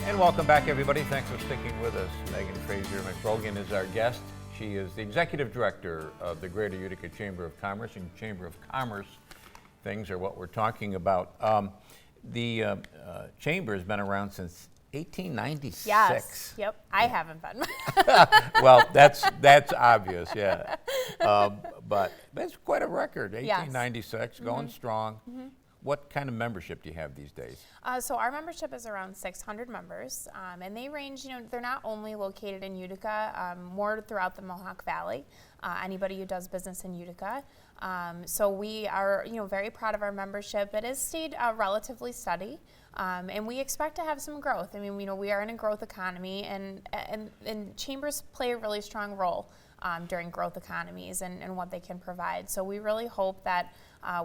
And welcome back, everybody. Thanks for sticking with us. Megan Frazier McBrogan is our guest. She is the Executive Director of the Greater Utica Chamber of Commerce, and Chamber of Commerce things are what we're talking about. The Chamber has been around since 1896. Yes, yep, I haven't been. Well, that's obvious, yeah. But that's quite a record, 1896, going strong. What kind of membership do you have these days? So our membership is around 600 members, and they range, they're not only located in Utica, more throughout the Mohawk Valley, anybody who does business in Utica. So we are, very proud of our membership. It has stayed relatively steady, and we expect to have some growth. I mean, we are in a growth economy, and chambers play a really strong role during growth economies and what they can provide. So we really hope that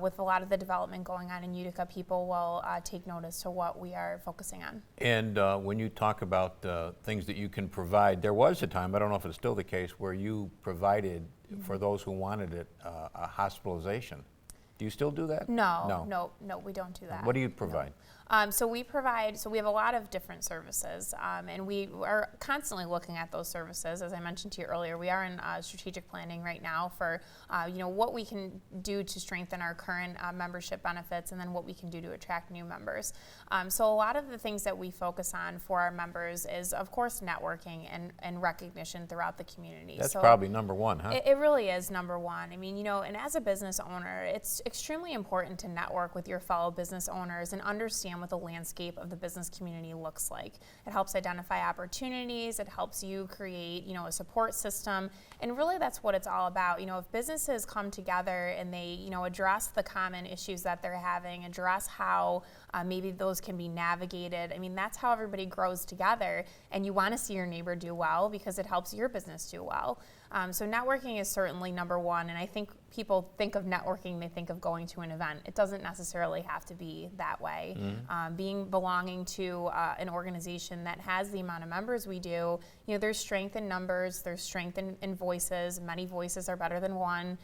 with a lot of the development going on in Utica, people will take notice to what we are focusing on. And when you talk about things that you can provide, there was a time, I don't know if it's still the case, where you provided for those who wanted it a hospitalization. Do you still do that? No, we don't do that. What do you provide? No. So we have a lot of different services, and we are constantly looking at those services. As I mentioned to you earlier, we are in strategic planning right now for, what we can do to strengthen our current membership benefits, and then what we can do to attract new members. So a lot of the things that we focus on for our members is, of course, networking and recognition throughout the community. That's probably number one, huh? It really is number one. I mean, and as a business owner, it's extremely important to network with your fellow business owners and understand what the landscape of the business community looks like. It helps identify opportunities, it helps you create, a support system, and really that's what it's all about. If businesses come together and they, address the common issues that they're having, address how maybe those can be navigated, I mean, that's how everybody grows together, and you want to see your neighbor do well because it helps your business do well. So networking is certainly number one, and I think people think of networking, they think of going to an event. It doesn't necessarily have to be that way. Belonging to an organization that has the amount of members we do, there's strength in numbers, there's strength in voices. Many voices are better than one,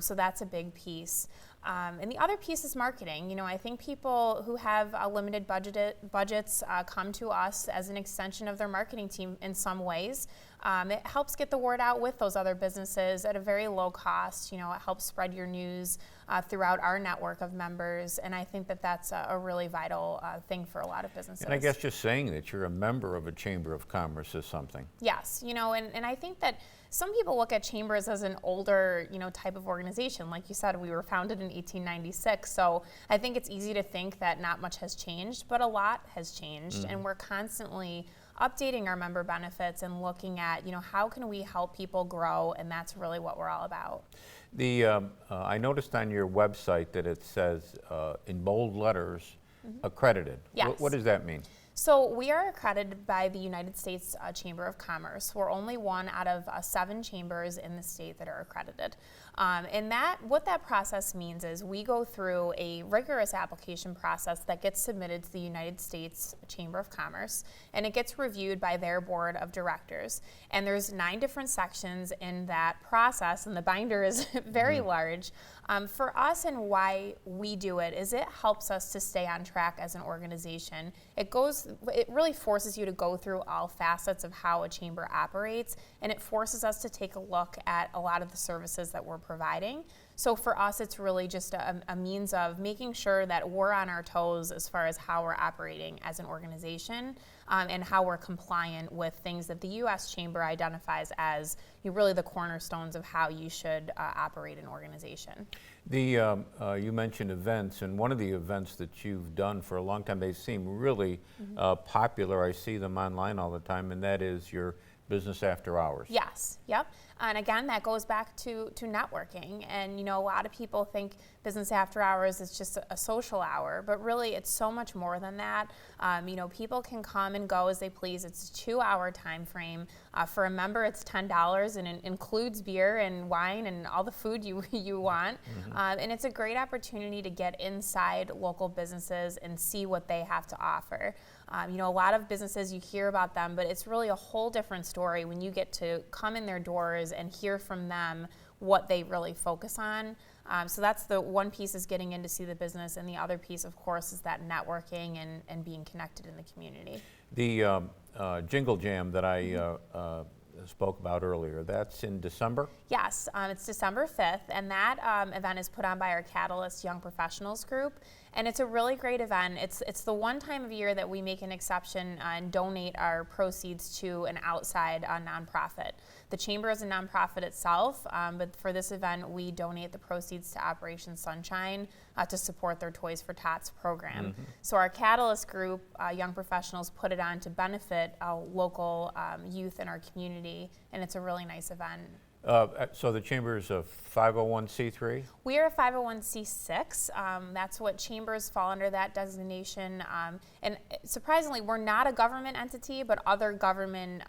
so that's a big piece. And the other piece is marketing. I think people who have limited budgets come to us as an extension of their marketing team in some ways. It helps get the word out with those other businesses at a very low cost. It helps spread your news throughout our network of members, and I think that that's a really vital thing for a lot of businesses. And I guess just saying that you're a member of a Chamber of Commerce is something. Yes, and I think that some people look at chambers as an older, type of organization. Like you said, we were founded in 1896, so I think it's easy to think that not much has changed, but a lot has changed, and we're constantly updating our member benefits and looking at, how can we help people grow, and that's really what we're all about. I noticed on your website that it says in bold letters, accredited. Yes. What does that mean? So we are accredited by the United States Chamber of Commerce. We're only one out of 7 chambers in the state that are accredited. And what that process means is we go through a rigorous application process that gets submitted to the United States Chamber of Commerce, and it gets reviewed by their board of directors. And there's 9 different sections in that process, and the binder is very large. For us, and why we do it is it helps us to stay on track as an organization. It really forces you to go through all facets of how a chamber operates, and it forces us to take a look at a lot of the services that we're providing. So for us, it's really just a means of making sure that we're on our toes as far as how we're operating as an organization, and how we're compliant with things that the U.S. Chamber identifies as really the cornerstones of how you should operate an organization. You mentioned events, and one of the events that you've done for a long time, they seem really popular. I see them online all the time, and that is your Business After Hours. Yes, yep. And again, that goes back to networking. And a lot of people think Business After Hours is just a social hour, but really it's so much more than that. People can come and go as they please. It's a 2-hour time frame. For a member, it's $10, and it includes beer and wine and all the food you want. And it's a great opportunity to get inside local businesses and see what they have to offer. A lot of businesses, you hear about them, but it's really a whole different story when you get to come in their doors and hear from them what they really focus on. So that's the one piece, is getting in to see the business, and the other piece, of course, is that networking and being connected in the community. The Jingle Jam that I spoke about earlier, that's in December? Yes, it's December 5th, and that event is put on by our Catalyst Young Professionals group, and it's a really great event. It's the one time of year that we make an exception and donate our proceeds to an outside nonprofit. The Chamber is a nonprofit itself, but for this event, we donate the proceeds to Operation Sunshine to support their Toys for Tots program. So our Catalyst group, Young Professionals, put it on to benefit local youth in our community, and it's a really nice event. So the Chamber is a 501c3? We are a 501c6. That's what chambers fall under, that designation. And surprisingly, we're not a government entity, but other government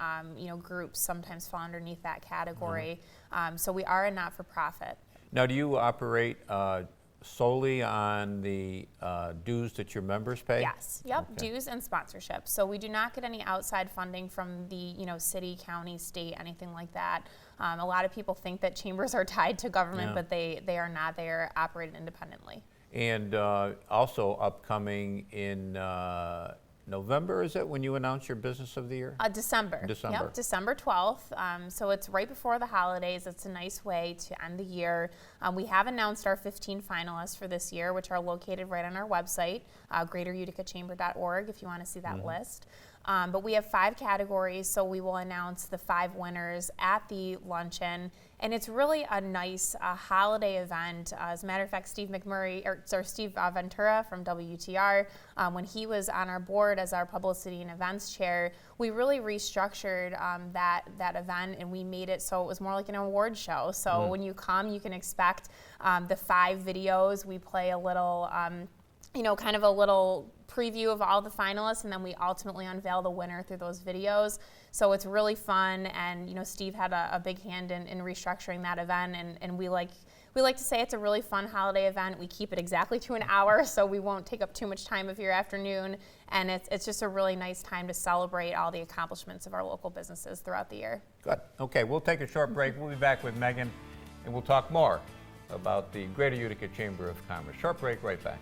groups sometimes fall underneath that category. So we are a not-for-profit. Now, do you operate solely on the dues that your members pay? Yes, yep, Okay. dues and sponsorships. So we do not get any outside funding from the city, county, state, anything like that. A lot of people think that chambers are tied to government, Yeah. but they are not. They are operated independently. And also upcoming in November, is it, when you announce your Business of the Year? December. December. Yep, December 12th. So it's right before the holidays. It's a nice way to end the year. We have announced our 15 finalists for this year, which are located right on our website, greateruticachamber.org, if you want to see that list. But we have 5 categories, so we will announce the 5 winners at the luncheon. And it's really a nice holiday event. As a matter of fact, Steve Ventura from WUTR, when he was on our board as our publicity and events chair, we really restructured that event, and we made it so it was more like an award show. So when you come, you can expect the 5 videos. We play a little, kind of a little preview of all the finalists, and then we ultimately unveil the winner through those videos. So it's really fun, and Steve had a big hand in restructuring that event, and we like to say it's a really fun holiday event. We keep it exactly to an hour, so we won't take up too much time of your afternoon, and it's just a really nice time to celebrate all the accomplishments of our local businesses throughout the year. Good. Okay, we'll take a short break. We'll be back with Megan, and we'll talk more about the Greater Utica Chamber of Commerce. Short break, right back.